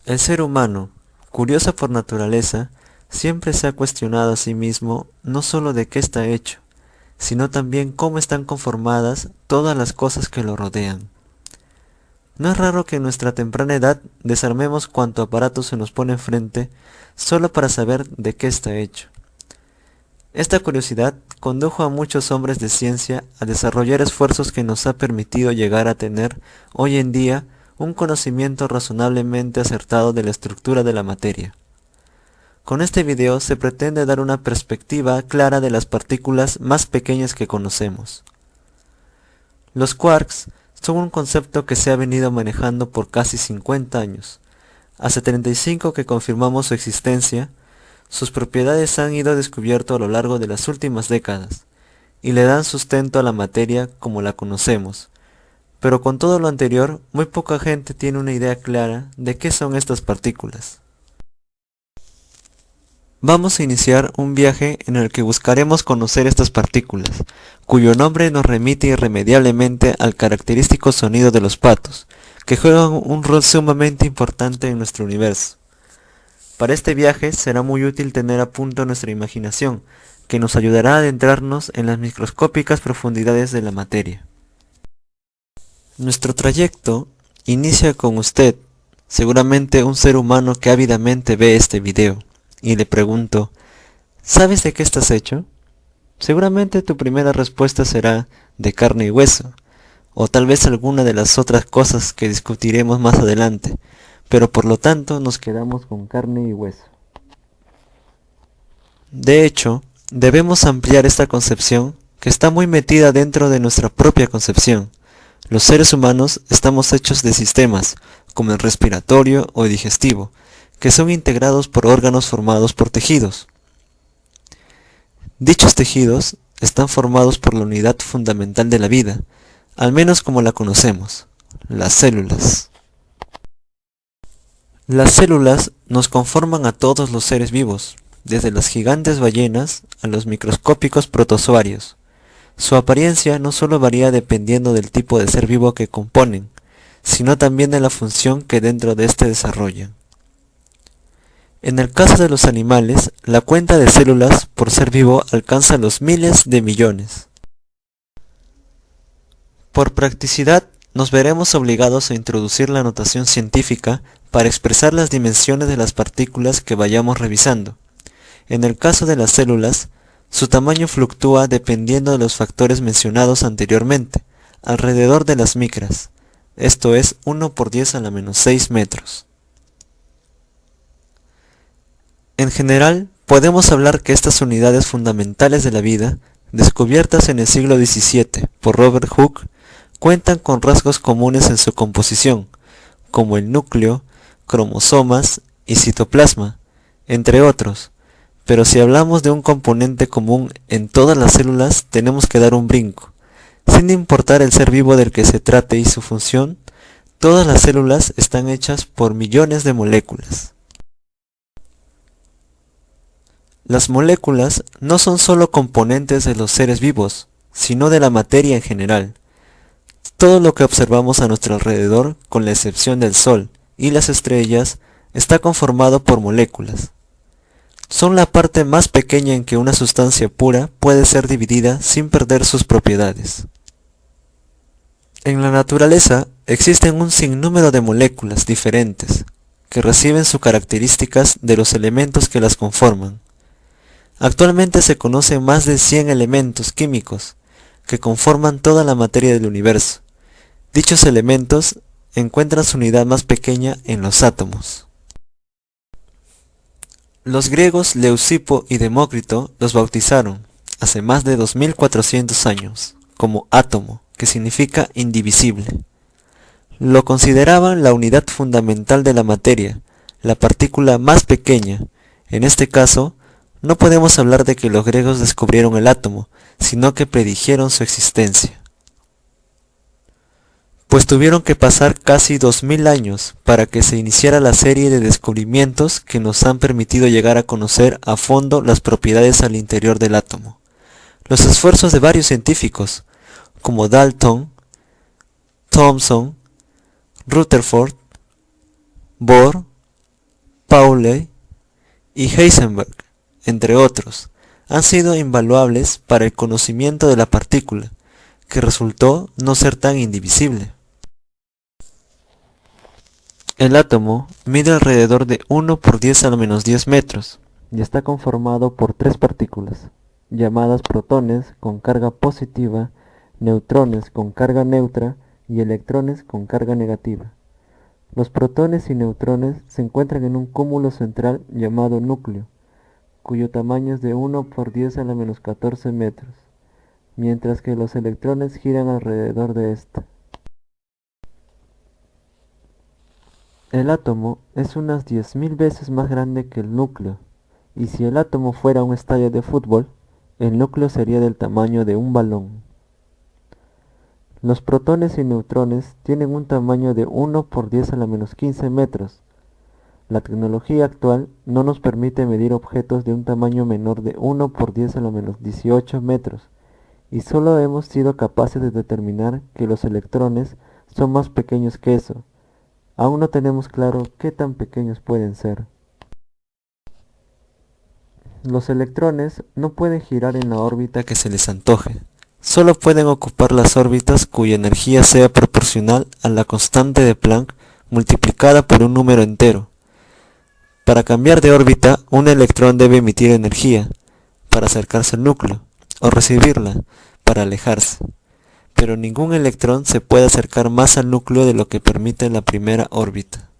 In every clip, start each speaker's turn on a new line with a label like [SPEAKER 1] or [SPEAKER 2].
[SPEAKER 1] El ser humano, curioso por naturaleza, siempre se ha cuestionado a sí mismo no solo de qué está hecho, sino también cómo están conformadas todas las cosas que lo rodean. No es raro que en nuestra temprana edad desarmemos cuanto aparato se nos pone enfrente solo para saber de qué está hecho. Esta curiosidad condujo a muchos hombres de ciencia a desarrollar esfuerzos que nos ha permitido llegar a tener hoy en día un conocimiento razonablemente acertado de la estructura de la materia. Con este video se pretende dar una perspectiva clara de las partículas más pequeñas que conocemos. Los quarks son un concepto que se ha venido manejando por casi 50 años. Hace 35 que confirmamos su existencia. Sus propiedades han ido descubierto a lo largo de las últimas décadas, y le dan sustento a la materia como la conocemos. Pero con todo lo anterior, muy poca gente tiene una idea clara de qué son estas partículas. Vamos a iniciar un viaje en el que buscaremos conocer estas partículas, cuyo nombre nos remite irremediablemente al característico sonido de los patos, que juegan un rol sumamente importante en nuestro universo. Para este viaje será muy útil tener a punto nuestra imaginación, que nos ayudará a adentrarnos en las microscópicas profundidades de la materia. Nuestro trayecto inicia con usted, seguramente un ser humano que ávidamente ve este video, y le pregunto, ¿sabes de qué estás hecho? Seguramente tu primera respuesta será de carne y hueso, o tal vez alguna de las otras cosas que discutiremos más adelante, pero por lo tanto nos quedamos con carne y hueso. De hecho, debemos ampliar esta concepción que está muy metida dentro de nuestra propia concepción. Los seres humanos estamos hechos de sistemas, como el respiratorio o digestivo, que son integrados por órganos formados por tejidos. Dichos tejidos están formados por la unidad fundamental de la vida, al menos como la conocemos, las células. Las células nos conforman a todos los seres vivos, desde las gigantes ballenas a los microscópicos protozoarios. Su apariencia no solo varía dependiendo del tipo de ser vivo que componen, sino también de la función que dentro de éste desarrollan. En el caso de los animales, la cuenta de células por ser vivo alcanza los miles de millones. Por practicidad, nos veremos obligados a introducir la notación científica para expresar las dimensiones de las partículas que vayamos revisando. En el caso de las células, su tamaño fluctúa dependiendo de los factores mencionados anteriormente, alrededor de las micras, esto es 1 por 10 a la menos 6 metros. En general, podemos hablar que estas unidades fundamentales de la vida, descubiertas en el siglo XVII por Robert Hooke, cuentan con rasgos comunes en su composición, como el núcleo, cromosomas y citoplasma, entre otros, pero si hablamos de un componente común en todas las células tenemos que dar un brinco. Sin importar el ser vivo del que se trate y su función, todas las células están hechas por millones de moléculas. Las moléculas no son solo componentes de los seres vivos, sino de la materia en general. Todo lo que observamos a nuestro alrededor, con la excepción del Sol y las estrellas, está conformado por moléculas. Son la parte más pequeña en que una sustancia pura puede ser dividida sin perder sus propiedades. En la naturaleza existen un sinnúmero de moléculas diferentes, que reciben sus características de los elementos que las conforman. Actualmente se conocen más de 100 elementos químicos que conforman toda la materia del universo. Dichos elementos encuentran su unidad más pequeña en los átomos. Los griegos Leucipo y Demócrito los bautizaron, hace más de 2400 años, como átomo, que significa indivisible. Lo consideraban la unidad fundamental de la materia, la partícula más pequeña. En este caso, no podemos hablar de que los griegos descubrieron el átomo, sino que predijeron su existencia. Pues tuvieron que pasar casi 2000 años para que se iniciara la serie de descubrimientos que nos han permitido llegar a conocer a fondo las propiedades al interior del átomo. Los esfuerzos de varios científicos, como Dalton, Thomson, Rutherford, Bohr Pauli y Heisenberg, entre otros, han sido invaluables para el conocimiento de la partícula, que resultó no ser tan indivisible. El átomo mide alrededor de 1 por 10 a la menos 10 metros y está conformado por tres partículas, llamadas protones con carga positiva, neutrones con carga neutra y electrones con carga negativa. Los protones y neutrones se encuentran en un cúmulo central llamado núcleo, cuyo tamaño es de 1 por 10 a la menos 14 metros, mientras que los electrones giran alrededor de éste. El átomo es unas 10.000 veces más grande que el núcleo, y si el átomo fuera un estadio de fútbol, el núcleo sería del tamaño de un balón. Los protones y neutrones tienen un tamaño de 1 por 10 a la menos 15 metros. La tecnología actual no nos permite medir objetos de un tamaño menor de 1 por 10 a la menos 18 metros, y solo hemos sido capaces de determinar que los electrones son más pequeños que eso. Aún no tenemos claro qué tan pequeños pueden ser. Los electrones no pueden girar en la órbita que se les antoje. Solo pueden ocupar las órbitas cuya energía sea proporcional a la constante de Planck multiplicada por un número entero. Para cambiar de órbita, un electrón debe emitir energía para acercarse al núcleo, o recibirla para alejarse. Pero ningún electrón se puede acercar más al núcleo de lo que permite la primera órbita.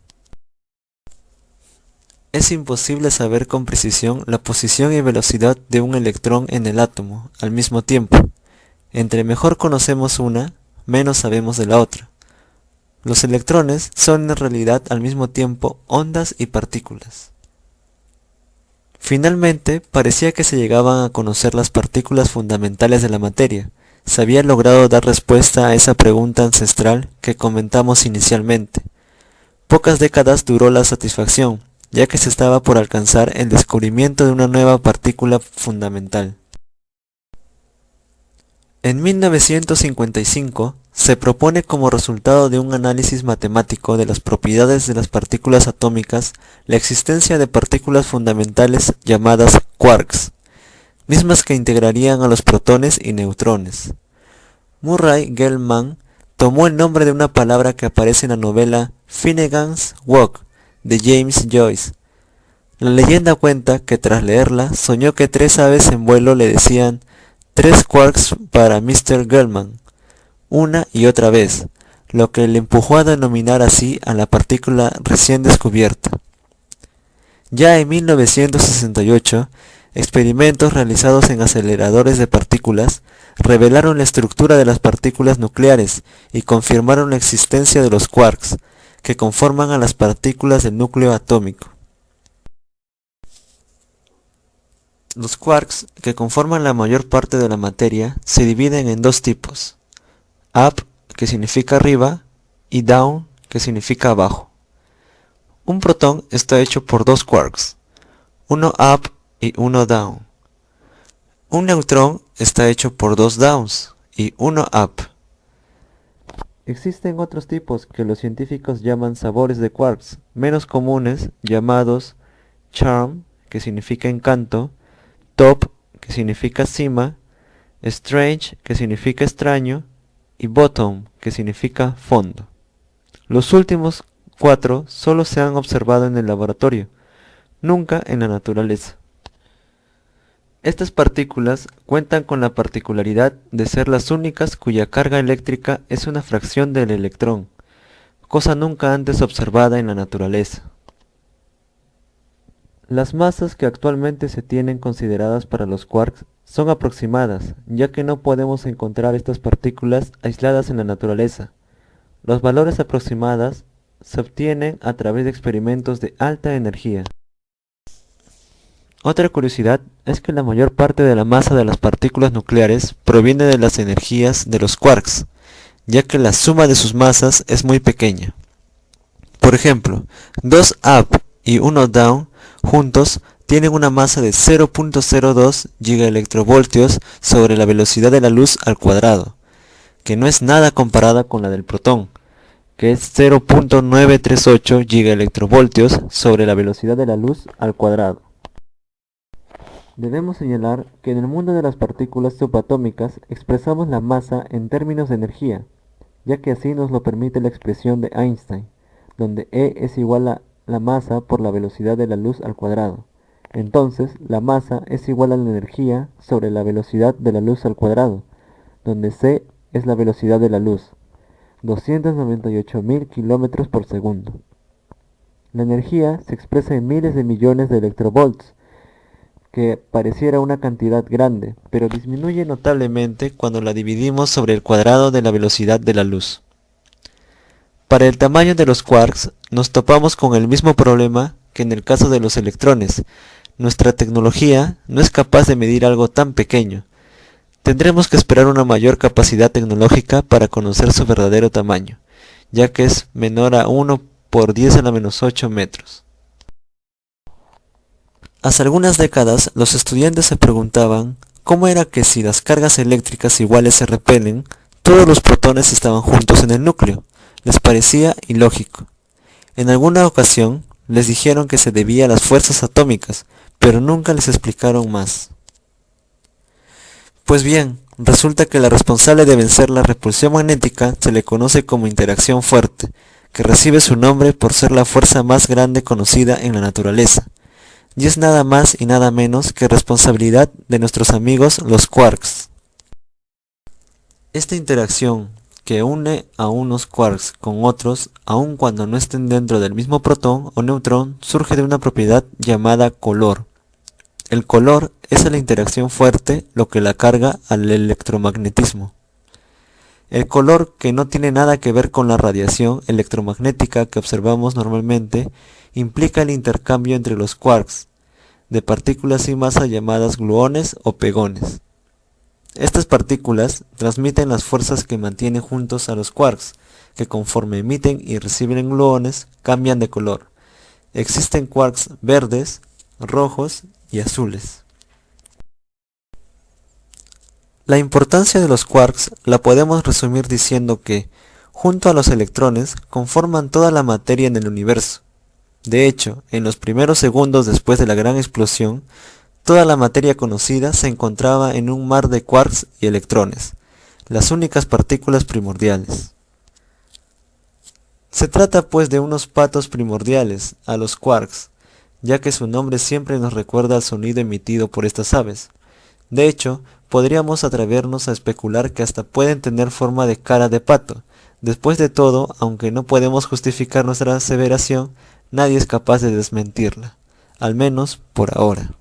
[SPEAKER 1] Es imposible saber con precisión la posición y velocidad de un electrón en el átomo al mismo tiempo. Entre mejor conocemos una, menos sabemos de la otra. Los electrones son en realidad al mismo tiempo ondas y partículas. Finalmente, parecía que se llegaban a conocer las partículas fundamentales de la materia. Se había logrado dar respuesta a esa pregunta ancestral que comentamos inicialmente. Pocas décadas duró la satisfacción, ya que se estaba por alcanzar el descubrimiento de una nueva partícula fundamental. En 1955 se propone como resultado de un análisis matemático de las propiedades de las partículas atómicas la existencia de partículas fundamentales llamadas quarks, mismas que integrarían a los protones y neutrones. Murray Gell-Mann tomó el nombre de una palabra que aparece en la novela Finnegan's Wake de James Joyce. La leyenda cuenta que tras leerla soñó que tres aves en vuelo le decían 3 quarks para Mr. Gell-Mann, una y otra vez, lo que le empujó a denominar así a la partícula recién descubierta. Ya en 1968, experimentos realizados en aceleradores de partículas revelaron la estructura de las partículas nucleares y confirmaron la existencia de los quarks, que conforman a las partículas del núcleo atómico. Los quarks, que conforman la mayor parte de la materia, se dividen en dos tipos: up, que significa arriba, y down, que significa abajo. Un protón está hecho por dos quarks, uno up y uno down. Un neutrón está hecho por dos downs y uno up. Existen otros tipos que los científicos llaman sabores de quarks, menos comunes, llamados charm, que significa encanto, top, que significa cima, strange, que significa extraño, y bottom, que significa fondo. Los últimos 4 solo se han observado en el laboratorio, nunca en la naturaleza. Estas partículas cuentan con la particularidad de ser las únicas cuya carga eléctrica es una fracción del electrón, cosa nunca antes observada en la naturaleza. Las masas que actualmente se tienen consideradas para los quarks son aproximadas, ya que no podemos encontrar estas partículas aisladas en la naturaleza. Los valores aproximados se obtienen a través de experimentos de alta energía. Otra curiosidad es que la mayor parte de la masa de las partículas nucleares proviene de las energías de los quarks, ya que la suma de sus masas es muy pequeña. Por ejemplo, 2 up y 1 down juntos tienen una masa de 0.02 gigaelectrovoltios sobre la velocidad de la luz al cuadrado, que no es nada comparada con la del protón, que es 0.938 gigaelectrovoltios sobre la velocidad de la luz al cuadrado. Debemos señalar que en el mundo de las partículas subatómicas expresamos la masa en términos de energía, ya que así nos lo permite la expresión de Einstein, donde E es igual a la masa por la velocidad de la luz al cuadrado. Entonces, la masa es igual a la energía sobre la velocidad de la luz al cuadrado, donde C es la velocidad de la luz, 298.000 kilómetros por segundo. La energía se expresa en miles de millones de electrovolts, que pareciera una cantidad grande, pero disminuye notablemente cuando la dividimos sobre el cuadrado de la velocidad de la luz. Para el tamaño de los quarks nos topamos con el mismo problema que en el caso de los electrones. Nuestra tecnología no es capaz de medir algo tan pequeño. Tendremos que esperar una mayor capacidad tecnológica para conocer su verdadero tamaño, ya que es menor a 1 por 10 a la menos 8 metros. Hace algunas décadas los estudiantes se preguntaban cómo era que si las cargas eléctricas iguales se repelen, todos los protones estaban juntos en el núcleo. Les parecía ilógico. En alguna ocasión les dijeron que se debía a las fuerzas atómicas, pero nunca les explicaron más. Pues bien, resulta que la responsable de vencer la repulsión magnética se le conoce como interacción fuerte, que recibe su nombre por ser la fuerza más grande conocida en la naturaleza, y es nada más y nada menos que responsabilidad de nuestros amigos los quarks. Esta interacción, que une a unos quarks con otros, aun cuando no estén dentro del mismo protón o neutrón, surge de una propiedad llamada color. El color es a la interacción fuerte lo que la carga al electromagnetismo. El color, que no tiene nada que ver con la radiación electromagnética que observamos normalmente, implica el intercambio entre los quarks de partículas sin masa llamadas gluones o pegones. Estas partículas transmiten las fuerzas que mantienen juntos a los quarks, que conforme emiten y reciben gluones cambian de color. Existen quarks verdes, rojos y azules. La importancia de los quarks la podemos resumir diciendo que, junto a los electrones, conforman toda la materia en el universo. De hecho, en los primeros segundos después de la gran explosión, toda la materia conocida se encontraba en un mar de quarks y electrones, las únicas partículas primordiales. Se trata pues de unos patos primordiales, a los quarks, ya que su nombre siempre nos recuerda al sonido emitido por estas aves. De hecho, podríamos atrevernos a especular que hasta pueden tener forma de cara de pato. Después de todo, aunque no podemos justificar nuestra aseveración, nadie es capaz de desmentirla, al menos por ahora.